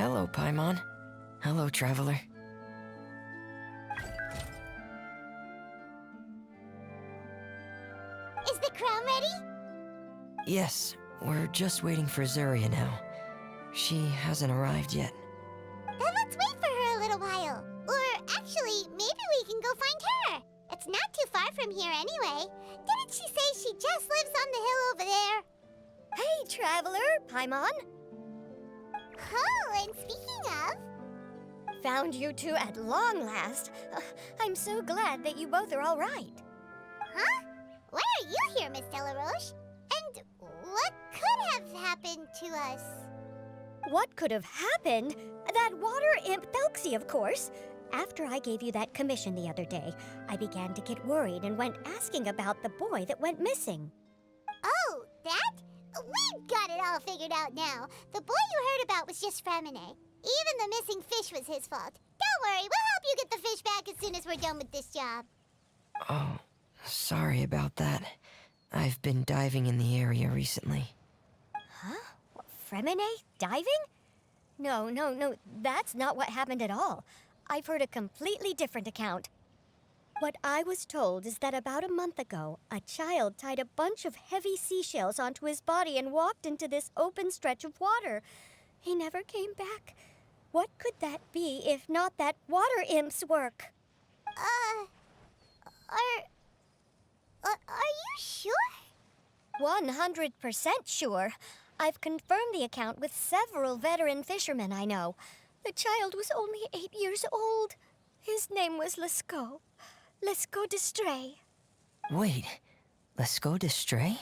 Hello, Paimon. Hello, Traveler. Is the crown ready? Yes, we're just waiting for Zuria now. She hasn't arrived yet. Then let's wait for her a little while. Or actually, maybe we can go find her. It's not too far from here anyway. Didn't she say she just lives on the hill over there? Hey, Traveler, Paimon. Oh, and speaking of... Found you two at long last. I'm so glad that you both are all right. Huh? Why are you here, Miss Delaroche? And what could have happened to us? What could have happened? That water imp Thelxie, of course. After I gave you that commission the other day, I began to get worried and went asking about the boy that went missing. Oh, that? We've got it all figured out now. The boy you heard about was just Freminet. Even the missing fish was his fault. Don't worry, we'll help you get the fish back as soon as we're done with this job. Oh, sorry about that. I've been diving in the area recently. Huh? Freminet diving? No, that's not what happened at all. I've heard a completely different account. What I was told is that about a month ago, a child tied a bunch of heavy seashells onto his body and walked into this open stretch of water. He never came back. What could that be if not that water imp's work? Are you sure? 100% sure. I've confirmed the account with several veteran fishermen I know. The child was only 8 years old. His name was Lescaut. Lescaut Destree. Wait, Lescaut Destree?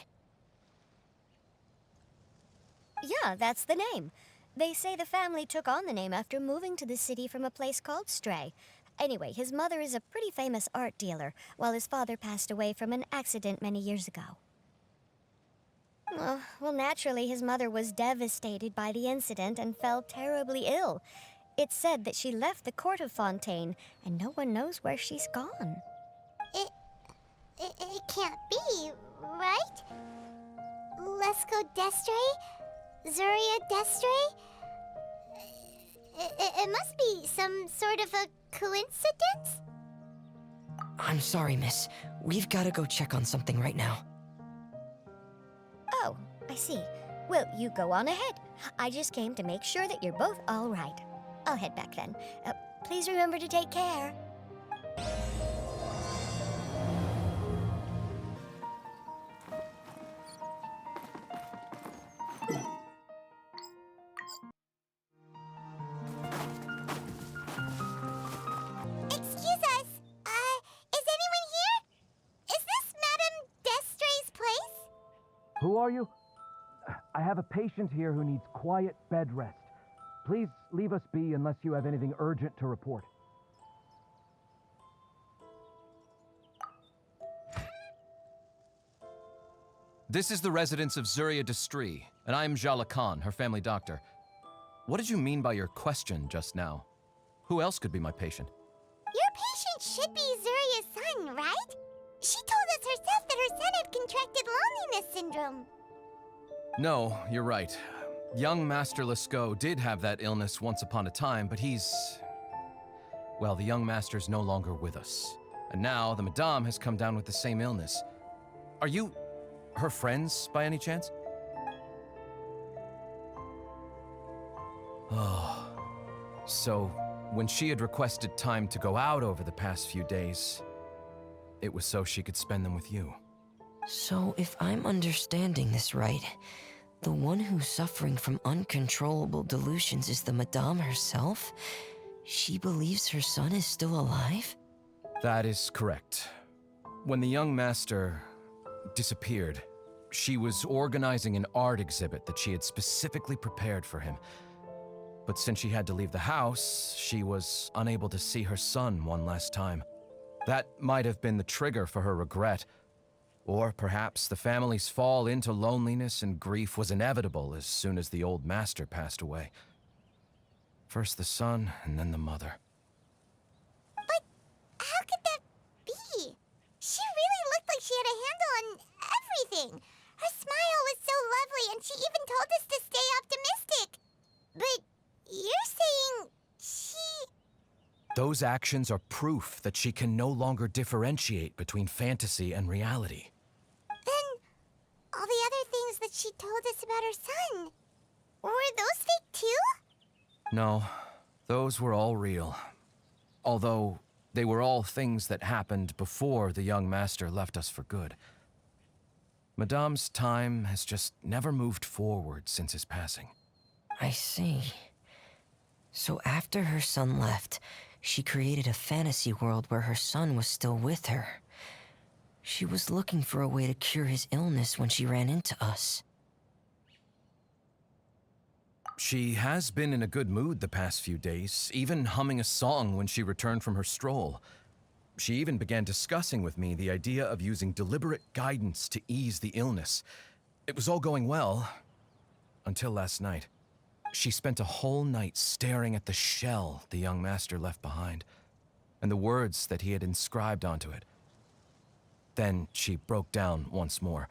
Yeah, that's the name. They say the family took on the name after moving to the city from a place called Stray. Anyway, his mother is a pretty famous art dealer, while his father passed away from an accident many years ago. Well, naturally, his mother was devastated by the incident and fell terribly ill. It's said that she left the court of Fontaine, and no one knows where she's gone. It can't be, right? Lescaut Destree? Zuria Destree? It must be some sort of a coincidence? I'm sorry, miss. We've got to go check on something right now. Oh, I see. Well, you go on ahead. I just came to make sure that you're both all right. I'll head back then. Please remember to take care. Excuse us. Is anyone here? Is this Madame Destree's place? Who are you? I have a patient here who needs quiet bed rest. Please leave us be unless you have anything urgent to report. This is the residence of Zuria Destree, and I am Jala Khan, her family doctor. What did you mean by your question just now? Who else could be my patient? Your patient should be Zuria's son, right? She told us herself that her son had contracted loneliness syndrome. No, you're right. Young Master Lescaut did have that illness once upon a time, but well, the young master's no longer with us. And now the Madame has come down with the same illness. Are you her friends, by any chance? Oh, so when she had requested time to go out over the past few days, it was so she could spend them with you. So, if I'm understanding this right, the one who's suffering from uncontrollable delusions is the Madame herself? She believes her son is still alive? That is correct. When the young master disappeared, she was organizing an art exhibit that she had specifically prepared for him. But since she had to leave the house, she was unable to see her son one last time. That might have been the trigger for her regret. Or perhaps the family's fall into loneliness and grief was inevitable as soon as the old master passed away. First the son, and then the mother. But how could that be? She really looked like she had a handle on everything. Her smile was so lovely, and she even told us to stay optimistic. But you're Those actions are proof that she can no longer differentiate between fantasy and reality. Then, all the other things that she told us about her son, were those fake too? No, those were all real. Although, they were all things that happened before the young master left us for good. Madame's time has just never moved forward since his passing. I see. So after her son left, she created a fantasy world where her son was still with her. She was looking for a way to cure his illness when she ran into us. She has been in a good mood the past few days, even humming a song when she returned from her stroll. She even began discussing with me the idea of using deliberate guidance to ease the illness. It was all going well, until last night. She spent a whole night staring at the shell the young master left behind, and the words that he had inscribed onto it. Then she broke down once more.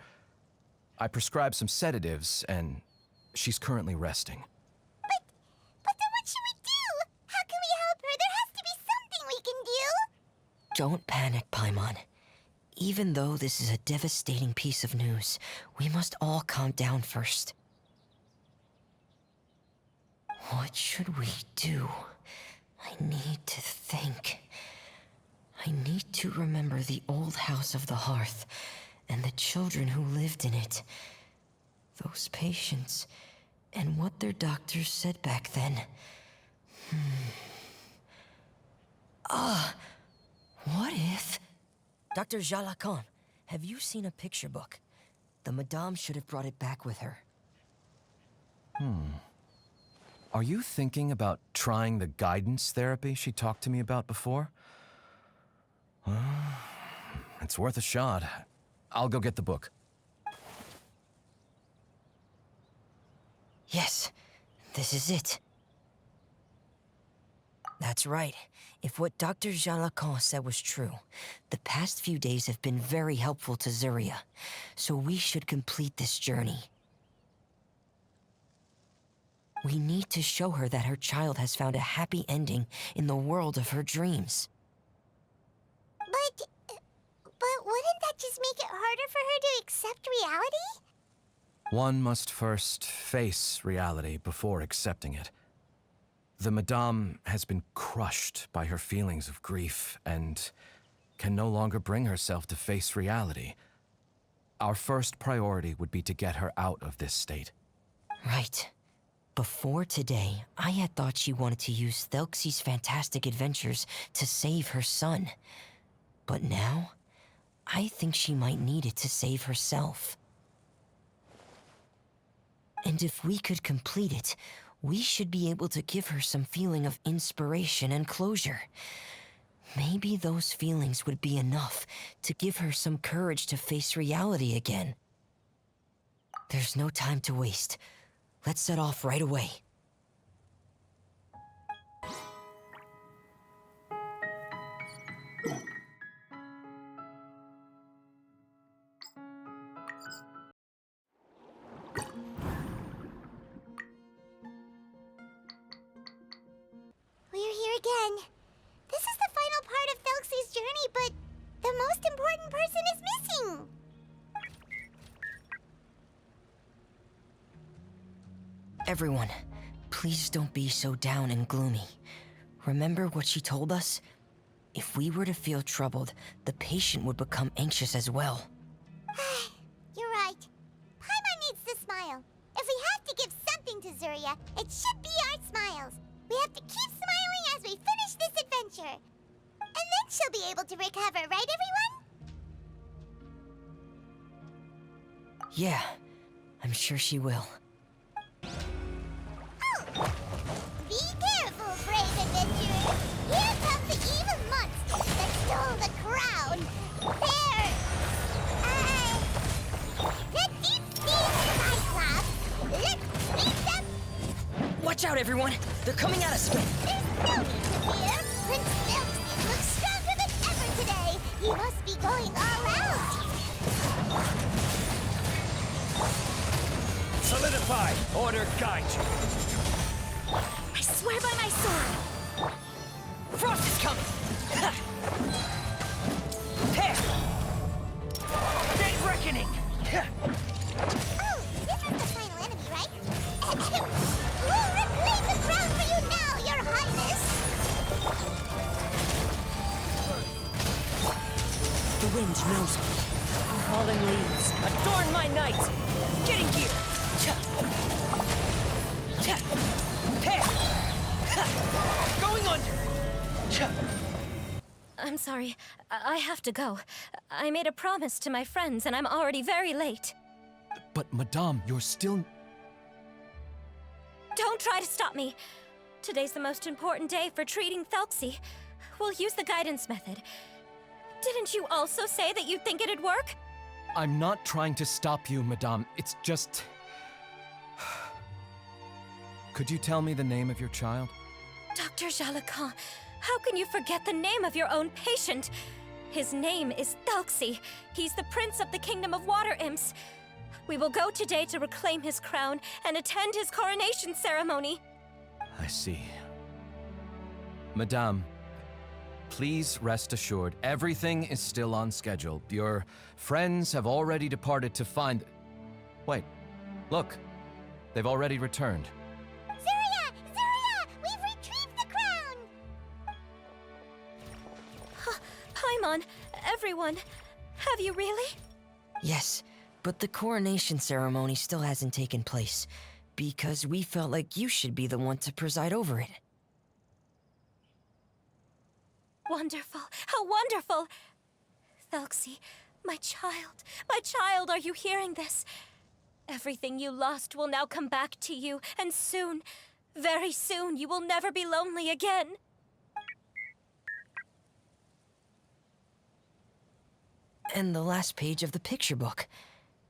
I prescribed some sedatives, and she's currently resting. But then what should we do? How can we help her? There has to be something we can do! Don't panic, Paimon. Even though this is a devastating piece of news, we must all calm down first. What should we do? I need to think. I need to remember the old house of the hearth and the children who lived in it. Those patients, and what their doctors said back then. What if... Dr. Jalacon, have you seen a picture book? The Madame should have brought it back with her. Are you thinking about trying the guidance therapy she talked to me about before? It's worth a shot. I'll go get the book. Yes, this is it. That's right. If what Dr. Jalacon said was true, the past few days have been very helpful to Zuria, so we should complete this journey. We need to show her that her child has found a happy ending in the world of her dreams. But wouldn't that just make it harder for her to accept reality? One must first face reality before accepting it. The Madame has been crushed by her feelings of grief and can no longer bring herself to face reality. Our first priority would be to get her out of this state. Right. Before today, I had thought she wanted to use Thelxie's fantastic adventures to save her son. But now, I think she might need it to save herself. And if we could complete it, we should be able to give her some feeling of inspiration and closure. Maybe those feelings would be enough to give her some courage to face reality again. There's no time to waste. Let's set off right away. We're here again. This is the final part of Thelxie's journey, but the most important person is missing. Everyone, please don't be so down and gloomy. Remember what she told us? If we were to feel troubled, the patient would become anxious as well. You're right. Paimon needs to smile. If we have to give something to Zuria, it should be our smiles. We have to keep smiling as we finish this adventure. And then she'll be able to recover, right, everyone? Yeah, I'm sure she will. Be careful, brave adventurers! Here come the evil monsters that stole the crown! The deep sea Cyclops! Let's meet them! Watch out, everyone! They're coming at us again! There's no need to fear! Prince Thelxie looks stronger than ever today! He must be going all out! Solidify! Order guide you! I swear by my sword! Frost is coming! There! Day reckoning! Oh, this is the final enemy, right? We'll reclaim the crown for you now, Your Highness! The wind knows me. Falling leaves, adorn my night! Getting gear! Going under! I'm sorry. I have to go. I made a promise to my friends, and I'm already very late. But, Madame, you're still... Don't try to stop me. Today's the most important day for treating Thelxie. We'll use the guidance method. Didn't you also say that you'd think it'd work? I'm not trying to stop you, Madame. It's just... Could you tell me the name of your child? Dr. Jalacan, how can you forget the name of your own patient? His name is Thelxie. He's the prince of the Kingdom of Water Imps. We will go today to reclaim his crown and attend his coronation ceremony. I see. Madame, please rest assured, everything is still on schedule. Your friends have already departed to find... Wait, look. They've already returned. Zuria! Zuria! We've retrieved the crown! Paimon, everyone, have you really? Yes, but the coronation ceremony still hasn't taken place, because we felt like you should be the one to preside over it. Wonderful, how wonderful! Thelxie, my child, are you hearing this? Everything you lost will now come back to you, and soon, very soon, you will never be lonely again. And the last page of the picture book.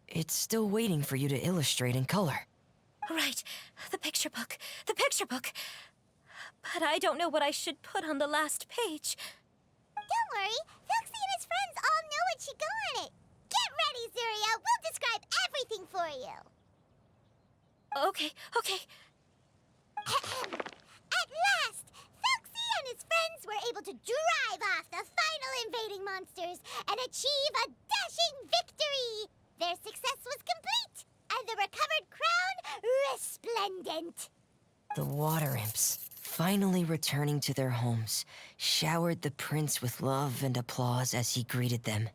It's still waiting for you to illustrate in color. Right, the picture book. But I don't know what I should put on the last page. Don't worry, Thelxie and his friends all know what should go on it. Get ready, Zuria. We'll describe everything for you. Okay. At last, Thelxie and his friends were able to drive off the final invading monsters and achieve a dashing victory. Their success was complete, and the recovered crown resplendent. The water imps, finally returning to their homes, showered the prince with love and applause as he greeted them.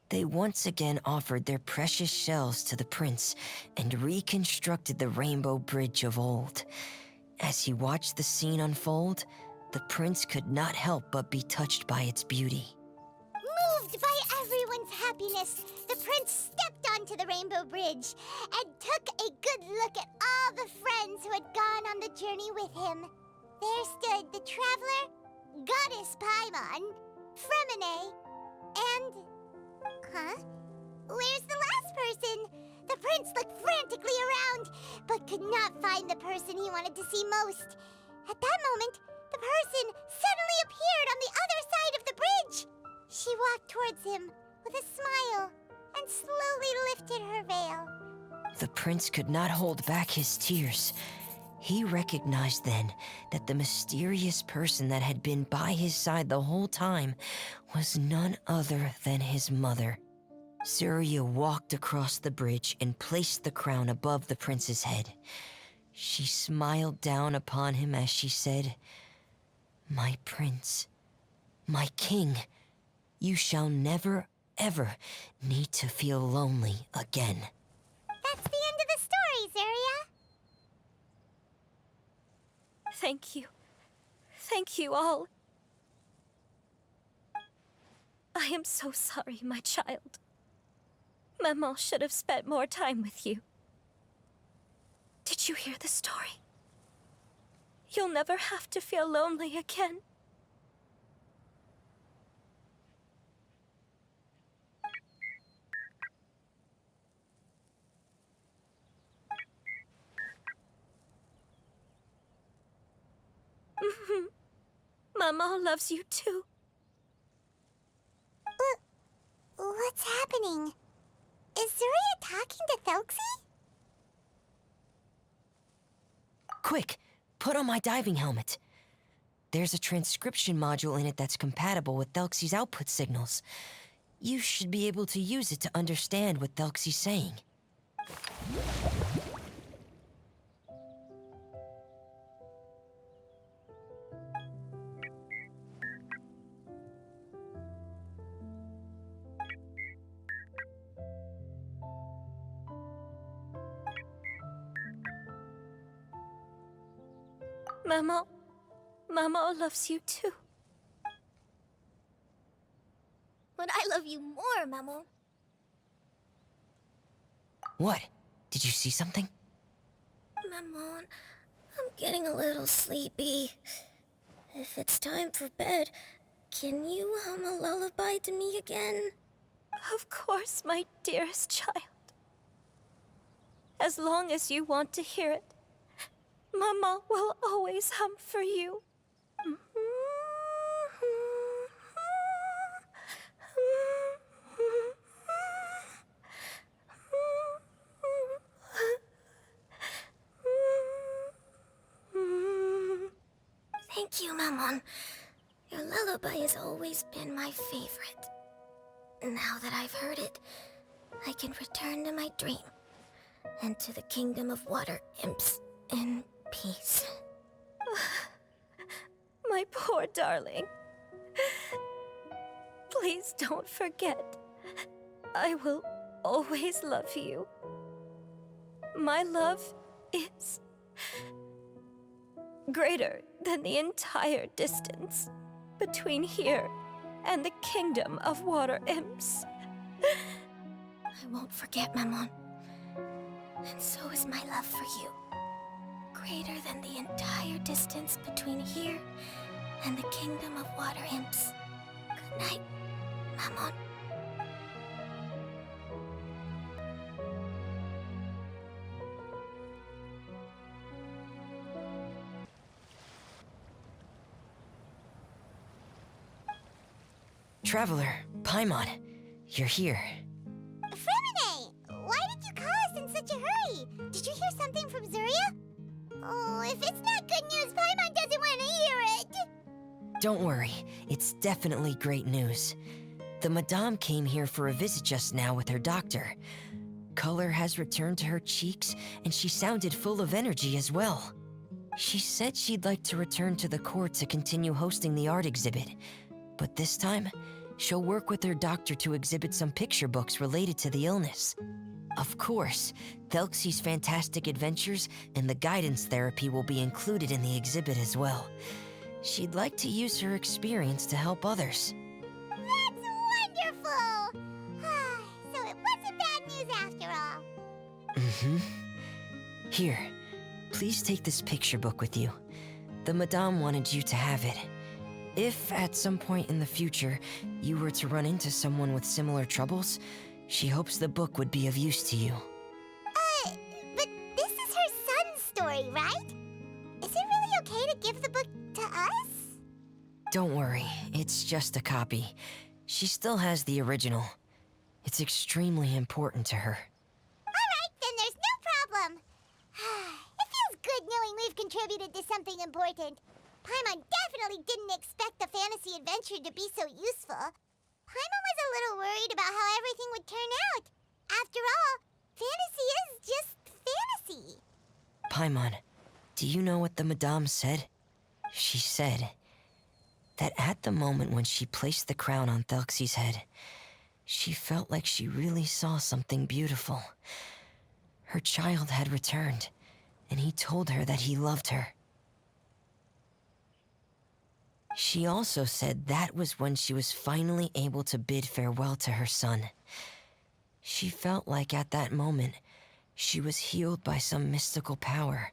They once again offered their precious shells to the prince and reconstructed the rainbow bridge of old. As he watched the scene unfold, the prince could not help but be touched by its beauty. Moved by everyone's happiness, the prince stepped onto the rainbow bridge and took a good look at all the friends who had gone on the journey with him. There stood the traveler, Goddess Paimon, Freminet, and... Where's the last person? The prince looked frantically around, but could not find the person he wanted to see most. At that moment, the person suddenly appeared on the other side of the bridge. She walked towards him with a smile and slowly lifted her veil. The prince could not hold back his tears. He recognized then that the mysterious person that had been by his side the whole time was none other than his mother. Zuria walked across the bridge and placed the crown above the prince's head. She smiled down upon him as she said, "My prince, my king, you shall never, ever need to feel lonely again." That's the end of the story, Zuria. Thank you. Thank you all. I am so sorry, my child. Maman should have spent more time with you. Did you hear the story? You'll never have to feel lonely again. Maman loves you too. What's happening? Is Zuria talking to Thelxie? Quick, put on my diving helmet. There's a transcription module in it that's compatible with Thelxie's output signals. You should be able to use it to understand what Thelxie's saying. Mama loves you too. But I love you more, Mamo. What? Did you see something? Maman, I'm getting a little sleepy. If it's time for bed, can you hum a lullaby to me again? Of course, my dearest child. As long as you want to hear it, Mama will always hum for you. Thank you, Maman. Your lullaby has always been my favorite. Now that I've heard it, I can return to my dream and to the kingdom of water imps in peace. My poor darling. Please don't forget. I will always love you. My love is greater than the entire distance between here and the kingdom of water imps. I won't forget, Maman. And so is my love for you. Greater than the entire distance between here and the kingdom of water imps. Good night, Maman. Traveler, Paimon, you're here. Freminet! Why did you call us in such a hurry? Did you hear something from Zuria? Oh, if it's not good news, Paimon doesn't want to hear it! Don't worry, it's definitely great news. The Madame came here for a visit just now with her doctor. Color has returned to her cheeks, and she sounded full of energy as well. She said she'd like to return to the court to continue hosting the art exhibit. But this time, she'll work with her doctor to exhibit some picture books related to the illness. Of course, Thelxie's fantastic adventures and the guidance therapy will be included in the exhibit as well. She'd like to use her experience to help others. That's wonderful! So it wasn't bad news after all. Mm-hmm. Here, please take this picture book with you. The Madame wanted you to have it. If, at some point in the future, you were to run into someone with similar troubles, she hopes the book would be of use to you. But this is her son's story, right? Is it really okay to give the book to us? Don't worry, it's just a copy. She still has the original. It's extremely important to her. Alright, then there's no problem. It feels good knowing we've contributed to something important. Paimon definitely didn't expect the fantasy adventure to be so useful. Paimon was a little worried about how everything would turn out. After all, fantasy is just fantasy. Paimon, do you know what the Madame said? She said that at the moment when she placed the crown on Thelxie's head, she felt like she really saw something beautiful. Her child had returned, and he told her that he loved her. She also said that was when she was finally able to bid farewell to her son. She felt like at that moment, she was healed by some mystical power,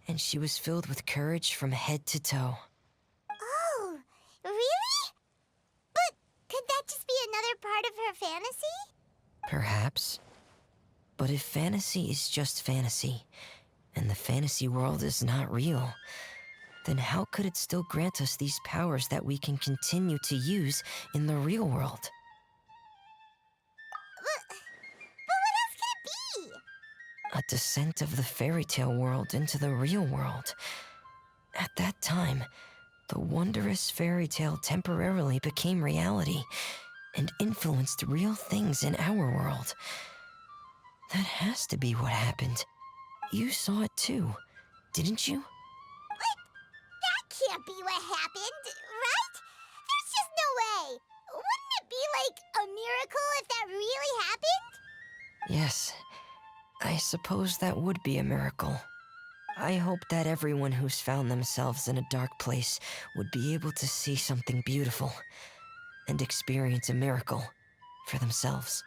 and she was filled with courage from head to toe. Oh, really? But could that just be another part of her fantasy? Perhaps. But if fantasy is just fantasy, and the fantasy world is not real, then how could it still grant us these powers that we can continue to use in the real world? But what else could it be? A descent of the fairy tale world into the real world. At that time, the wondrous fairy tale temporarily became reality and influenced real things in our world. That has to be what happened. You saw it too, didn't you? What? That can't be what happened, right? There's just no way. Wouldn't it be like a miracle if that really happened? Yes, I suppose that would be a miracle. I hope that everyone who's found themselves in a dark place would be able to see something beautiful and experience a miracle for themselves.